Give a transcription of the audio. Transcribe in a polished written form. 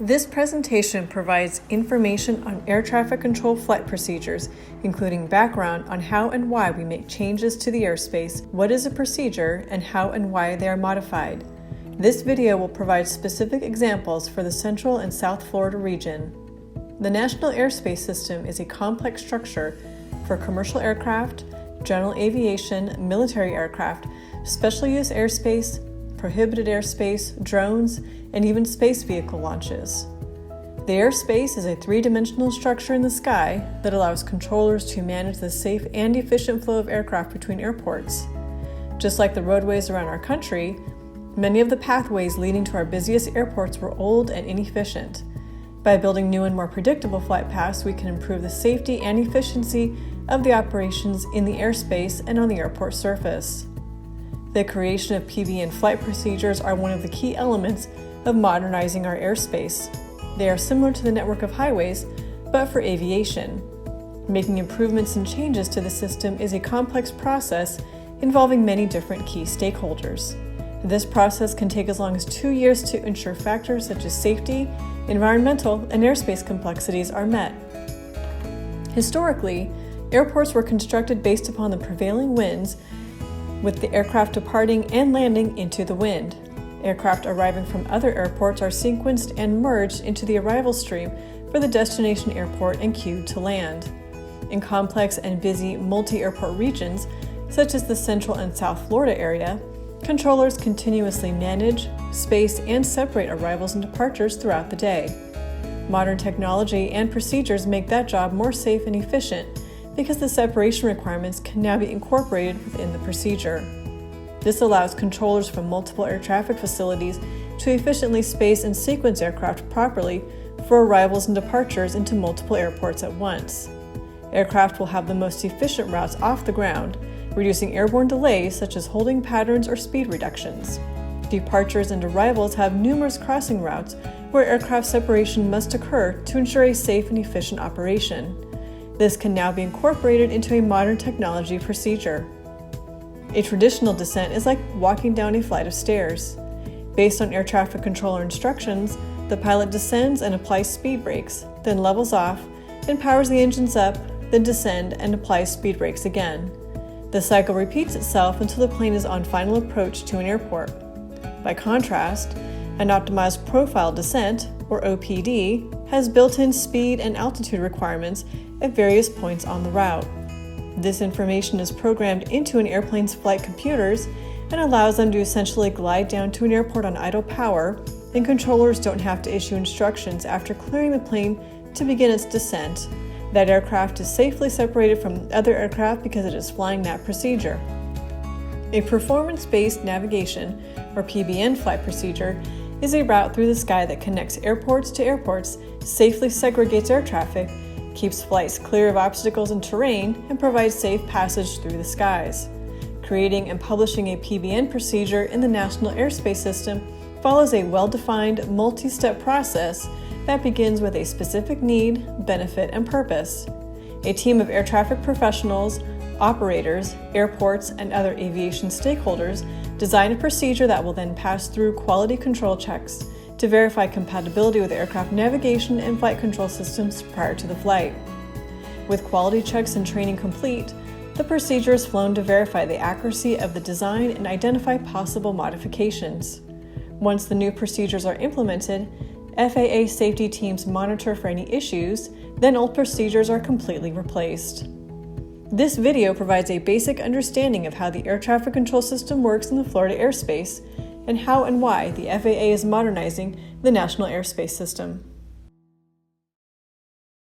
This presentation provides information on air traffic control flight procedures, including background on how and why we make changes to the airspace, what is a procedure, and how and why they are modified. This video will provide specific examples for the Central and South Florida region. The National Airspace System is a complex structure for commercial aircraft, general aviation, military aircraft, special use airspace, prohibited airspace, drones, and even space vehicle launches. The airspace is a three-dimensional structure in the sky that allows controllers to manage the safe and efficient flow of aircraft between airports. Just like the roadways around our country, many of the pathways leading to our busiest airports were old and inefficient. By building new and more predictable flight paths, we can improve the safety and efficiency of the operations in the airspace and on the airport surface. The creation of PBN flight procedures are one of the key elements of modernizing our airspace. They are similar to the network of highways, but for aviation. Making improvements and changes to the system is a complex process involving many different key stakeholders. This process can take as long as 2 years to ensure factors such as safety, environmental, and airspace complexities are met. Historically, airports were constructed based upon the prevailing winds, with the aircraft departing and landing into the wind. Aircraft arriving from other airports are sequenced and merged into the arrival stream for the destination airport and queued to land. In complex and busy multi-airport regions, such as the Central and South Florida area, controllers continuously manage, space, and separate arrivals and departures throughout the day. Modern technology and procedures make that job more safe and efficient because the separation requirements can now be incorporated within the procedure. This allows controllers from multiple air traffic facilities to efficiently space and sequence aircraft properly for arrivals and departures into multiple airports at once. Aircraft will have the most efficient routes off the ground, reducing airborne delays such as holding patterns or speed reductions. Departures and arrivals have numerous crossing routes where aircraft separation must occur to ensure a safe and efficient operation. This can now be incorporated into a modern technology procedure. A traditional descent is like walking down a flight of stairs. Based on air traffic controller instructions, the pilot descends and applies speed brakes, then levels off and powers the engines up, then descend and applies speed brakes again. The cycle repeats itself until the plane is on final approach to an airport. By contrast, an optimized profile descent, or OPD, has built-in speed and altitude requirements at various points on the route. This information is programmed into an airplane's flight computers and allows them to essentially glide down to an airport on idle power, and controllers don't have to issue instructions after clearing the plane to begin its descent. That aircraft is safely separated from other aircraft because it is flying that procedure. A performance-based navigation, or PBN flight procedure, is a route through the sky that connects airports to airports, safely segregates air traffic, keeps flights clear of obstacles and terrain, and provides safe passage through the skies. Creating and publishing a PBN procedure in the National Airspace System follows a well-defined, multi-step process that begins with a specific need, benefit, and purpose. A team of air traffic professionals, operators, airports, and other aviation stakeholders design a procedure that will then pass through quality control checks to verify compatibility with aircraft navigation and flight control systems prior to the flight. With quality checks and training complete, the procedure is flown to verify the accuracy of the design and identify possible modifications. Once the new procedures are implemented, FAA safety teams monitor for any issues, then old procedures are completely replaced. This video provides a basic understanding of how the air traffic control system works in the Florida airspace and how and why the FAA is modernizing the National Airspace System.